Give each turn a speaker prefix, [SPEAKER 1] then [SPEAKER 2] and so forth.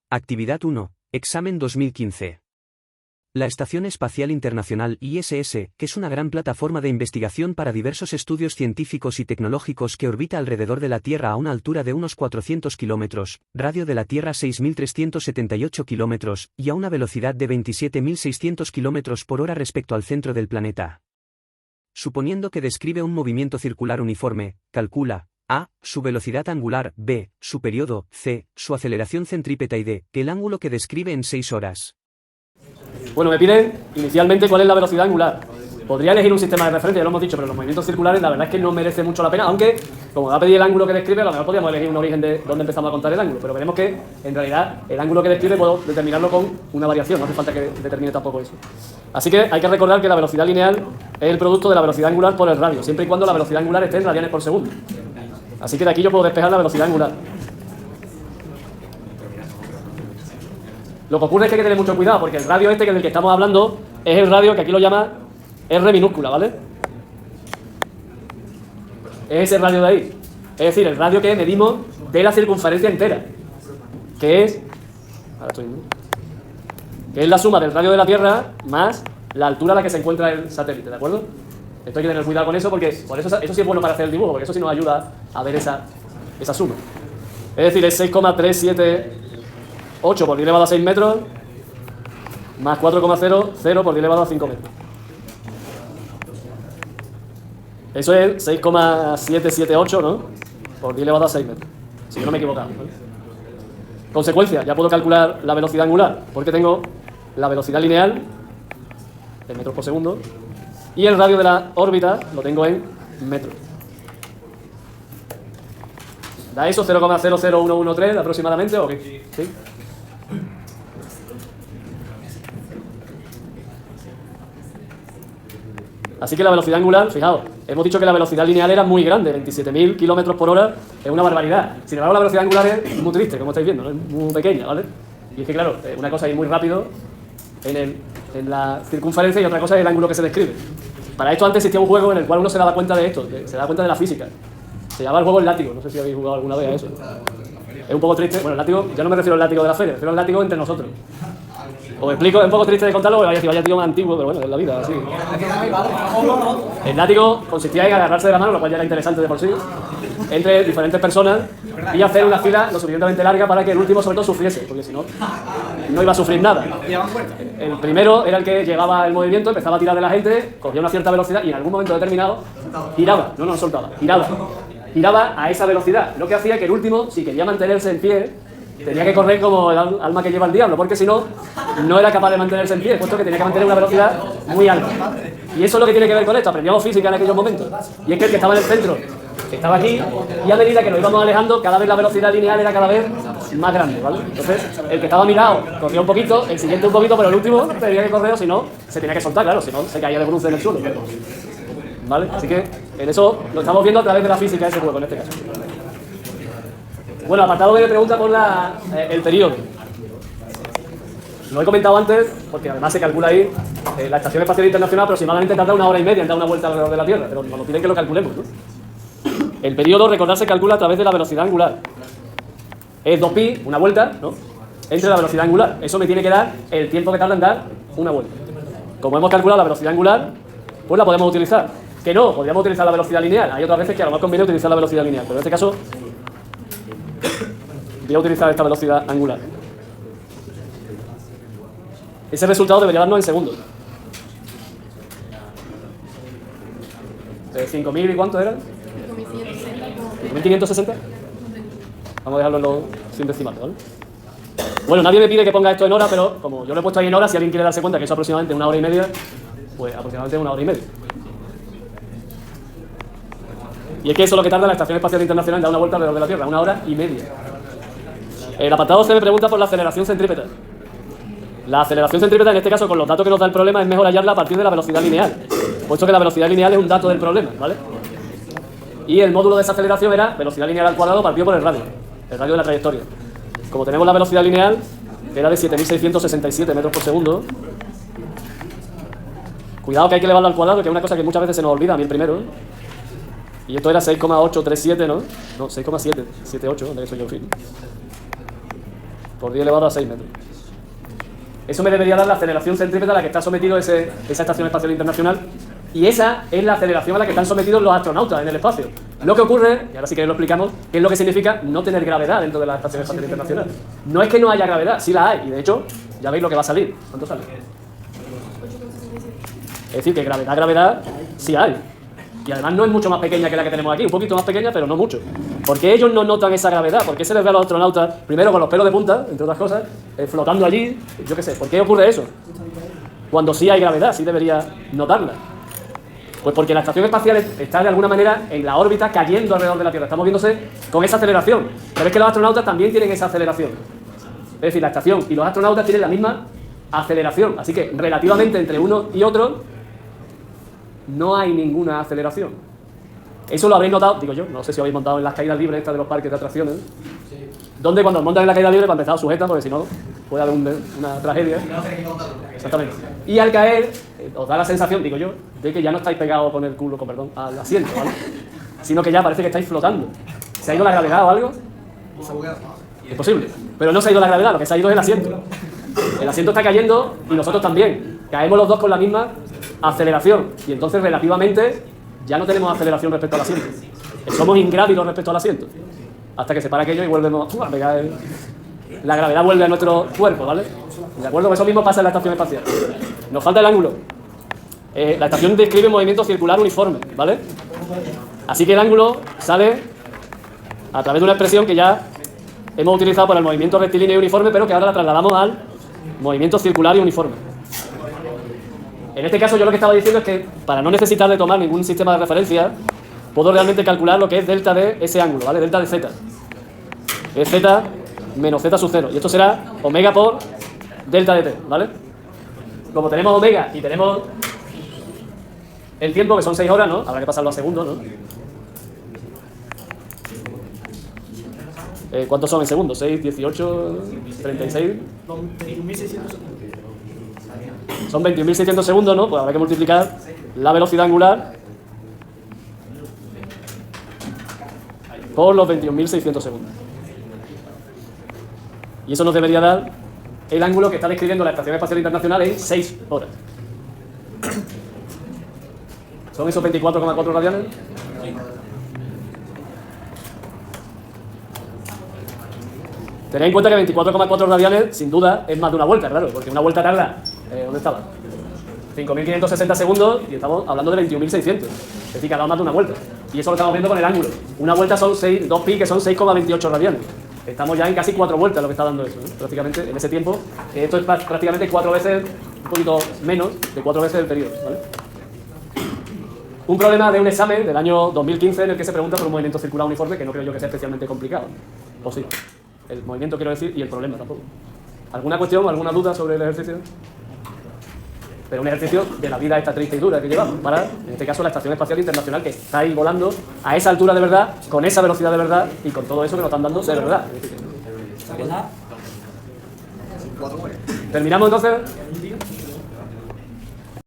[SPEAKER 1] Actividad 1. Examen 2015. La Estación Espacial Internacional ISS, que es una gran plataforma de investigación para diversos estudios científicos y tecnológicos que orbita alrededor de la Tierra a una altura de unos 400 kilómetros, radio de la Tierra 6.378 kilómetros, y a una velocidad de 27.600 kilómetros por hora respecto al centro del planeta. Suponiendo que describe un movimiento circular uniforme, calcula a. Su velocidad angular, b. Su periodo, c. Su aceleración centrípeta y d. El ángulo que describe en 6 horas.
[SPEAKER 2] Bueno, me piden inicialmente cuál es la velocidad angular. Podría elegir un sistema de referencia, ya lo hemos dicho, pero los movimientos circulares la verdad es que no merece mucho la pena, aunque, como va a pedir el ángulo que describe, a lo mejor podríamos elegir un origen de dónde empezamos a contar el ángulo, pero veremos que, en realidad, el ángulo que describe puedo determinarlo con una variación, no hace falta que determine tampoco eso. Así que hay que recordar que la velocidad lineal es el producto de la velocidad angular por el radio, siempre y cuando la velocidad angular esté en radianes por segundo. Así que de aquí yo puedo despejar la velocidad angular. Lo que ocurre es que hay que tener mucho cuidado, porque el radio este que del que estamos hablando es el radio que aquí lo llama R minúscula, ¿vale? Es ese radio de ahí. Es decir, el radio que medimos de la circunferencia entera, que es la suma del radio de la Tierra más la altura a la que se encuentra el satélite, ¿de acuerdo? Esto hay que tener cuidado con eso, porque por eso sí es bueno para hacer el dibujo, porque eso sí nos ayuda a ver esa suma. Es decir, es 6,378 por 10 elevado a 6 metros más 4,00 por 10 elevado a 5 metros. Eso es 6,778, ¿no? Por 10 elevado a 6 metros. Si yo no me he equivocado, ¿no? Consecuencia, ya puedo calcular la velocidad angular, porque tengo la velocidad lineal en metros por segundo y el radio de la órbita lo tengo en metros. ¿Da eso 0,00113 aproximadamente o qué? ¿Sí? Así que la velocidad angular, fijaos, hemos dicho que la velocidad lineal era muy grande, 27.000 kilómetros por hora, es una barbaridad. Sin embargo, la velocidad angular es muy triste, como estáis viendo, ¿no? Es muy pequeña, ¿vale? Y es que, claro, una cosa es ir muy rápido en la circunferencia y otra cosa es el ángulo que se describe. Para esto antes existía un juego en el cual uno se daba cuenta de esto, se daba cuenta de la física. Se llamaba el juego El Látigo, no sé si habéis jugado alguna vez a eso. Es un poco triste, bueno, el látigo, ya no me refiero al látigo de la feria, me refiero al látigo entre nosotros. Os explico, es un poco triste de contarlo, porque vaya tío más antiguo, pero bueno, es la vida, así. El látigo consistía en agarrarse de la mano, lo cual ya era interesante de por sí, entre diferentes personas y hacer una fila lo suficientemente larga para que el último sobre todo sufriese, porque si no, no iba a sufrir nada. El primero era el que llevaba el movimiento, empezaba a tirar de la gente, cogía una cierta velocidad y en algún momento determinado giraba, no soltaba, giraba a esa velocidad, lo que hacía que el último, si quería mantenerse en pie, tenía que correr como el alma que lleva el diablo, porque si no, no era capaz de mantenerse en pie, puesto que tenía que mantener una velocidad muy alta. Y eso es lo que tiene que ver con esto, aprendíamos física en aquellos momentos. Y es que el que estaba en el centro estaba aquí, y a medida que nos íbamos alejando, cada vez la velocidad lineal era cada vez más grande, ¿vale? Entonces, el que estaba mirado corría un poquito, el siguiente un poquito, pero el último tenía que correr, o si no, se tenía que soltar, claro, si no, se caía de bruces en el suelo, ¿vale? Así que, en eso lo estamos viendo a través de la física ese juego, en este caso. Bueno, apartado B me pregunta por el periodo. Lo he comentado antes, porque además se calcula ahí, la Estación Espacial Internacional aproximadamente tarda 1 hora y media en dar una vuelta alrededor de la Tierra, pero nos lo piden que lo calculemos, ¿no? El periodo, recordad, se calcula a través de la velocidad angular. Es 2pi, una vuelta, ¿no? Entre la velocidad angular. Eso me tiene que dar el tiempo que tarda en dar una vuelta. Como hemos calculado la velocidad angular, pues la podemos utilizar. Que no, podríamos utilizar la velocidad lineal. Hay otras veces que a lo mejor conviene utilizar la velocidad lineal, pero en este caso voy a utilizar esta velocidad angular. Ese resultado debería darnos en segundos. 5.000 y ¿cuánto eran? 5.560. Vamos a dejarlo en los sin decimales, ¿vale? Bueno, nadie me pide que ponga esto en hora, pero como yo lo he puesto ahí en horas, si alguien quiere darse cuenta que eso aproximadamente 1 hora y media, pues aproximadamente 1 hora y media. Y es que eso es lo que tarda la Estación Espacial Internacional en dar una vuelta alrededor de la Tierra, 1 hora y media. El apartado C me pregunta por la aceleración centrípeta. La aceleración centrípeta, en este caso, con los datos que nos da el problema, es mejor hallarla a partir de la velocidad lineal, puesto que la velocidad lineal es un dato del problema, ¿vale? Y el módulo de esa aceleración era velocidad lineal al cuadrado partido por el radio de la trayectoria. Como tenemos la velocidad lineal, que era de 7.667 metros por segundo, cuidado que hay que elevarlo al cuadrado, que es una cosa que muchas veces se nos olvida, a mí el primero, y esto era 6,837, ¿no? No, 6,778, donde soy yo, en fin. por 10 elevado a 6 metros. Eso me debería dar la aceleración centrípeta a la que está sometido esa Estación Espacial Internacional, y esa es la aceleración a la que están sometidos los astronautas en el espacio. Lo que ocurre, y ahora sí que lo explicamos, qué es lo que significa no tener gravedad dentro de la Estación Espacial Internacional. No es que no haya gravedad, sí la hay, y de hecho, ya veis lo que va a salir. ¿Cuánto sale? Es decir, que gravedad, sí hay. Y además no es mucho más pequeña que la que tenemos aquí, un poquito más pequeña, pero no mucho. ¿Por qué ellos no notan esa gravedad? ¿Por qué se les ve a los astronautas, primero con los pelos de punta, entre otras cosas, flotando allí? Yo qué sé, ¿por qué ocurre eso? Cuando sí hay gravedad, sí debería notarla. Pues porque la estación espacial está de alguna manera en la órbita cayendo alrededor de la Tierra. Estamos viéndose con esa aceleración. Pero es que los astronautas también tienen esa aceleración. Es decir, la estación y los astronautas tienen la misma aceleración. Así que relativamente entre uno y otro no hay ninguna aceleración. Eso lo habréis notado, digo yo, no sé si habéis montado en las caídas libres estas de los parques de atracciones, donde cuando montan en la caída libre, para empezar, sujeta, porque si no puede haber una tragedia. Exactamente. Y al caer, os da la sensación, digo yo, de que ya no estáis pegados con el culo, perdón, al asiento, ¿vale? Sino que ya parece que estáis flotando. ¿Se ha ido la gravedad o algo? Es posible. Pero no se ha ido la gravedad, lo que se ha ido es el asiento. El asiento está cayendo y nosotros también. Caemos los dos con la misma aceleración. Y entonces, relativamente, ya no tenemos aceleración respecto al asiento. Somos ingrávidos respecto al asiento. Hasta que se para aquello y volvemos a pegar la gravedad vuelve a nuestro cuerpo, ¿vale? ¿De acuerdo? Eso mismo pasa en la estación espacial. Nos falta el ángulo. La estación describe movimiento circular uniforme, ¿vale? Así que el ángulo sale a través de una expresión que ya hemos utilizado para el movimiento rectilíneo y uniforme, pero que ahora la trasladamos al movimiento circular y uniforme. En este caso yo lo que estaba diciendo es que para no necesitar de tomar ningún sistema de referencia, puedo realmente calcular lo que es delta de ese ángulo, ¿vale? Delta de z. Es z menos z sub 0. Y esto será omega por delta de t, ¿vale? Como tenemos omega y tenemos el tiempo, que son 6 horas, ¿no? Habrá que pasarlo a segundos, ¿no? ¿Cuántos son en segundos? 6, 18, 36. Son 21.600 segundos, ¿no? Pues habrá que multiplicar la velocidad angular por los 21.600 segundos. Y eso nos debería dar el ángulo que está describiendo la Estación Espacial Internacional en 6 horas. ¿Son esos 24,4 radianes? Tened en cuenta que 24,4 radianes, sin duda, es más de una vuelta, claro, porque una vuelta tarda, ¿dónde estaba? 5.560 segundos y estamos hablando de 21.600. Es decir, que ha dado más de una vuelta. Y eso lo estamos viendo con el ángulo. Una vuelta son 2 pi, que son 6,28 radianes. Estamos ya en casi 4 vueltas lo que está dando eso, ¿no? Prácticamente, en ese tiempo, esto es prácticamente 4 veces, un poquito menos de 4 veces el periodo, ¿vale? Un problema de un examen del año 2015 en el que se pregunta por un movimiento circular uniforme, que no creo yo que sea especialmente complicado. O sí. El movimiento, quiero decir, y el problema tampoco. ¿Alguna cuestión, alguna duda sobre el ejercicio? Pero un ejercicio de la vida esta triste y dura que llevamos para, en este caso, la Estación Espacial Internacional, que está ahí volando a esa altura de verdad, con esa velocidad de verdad y con todo eso que nos están dando de verdad. ¿Terminamos entonces?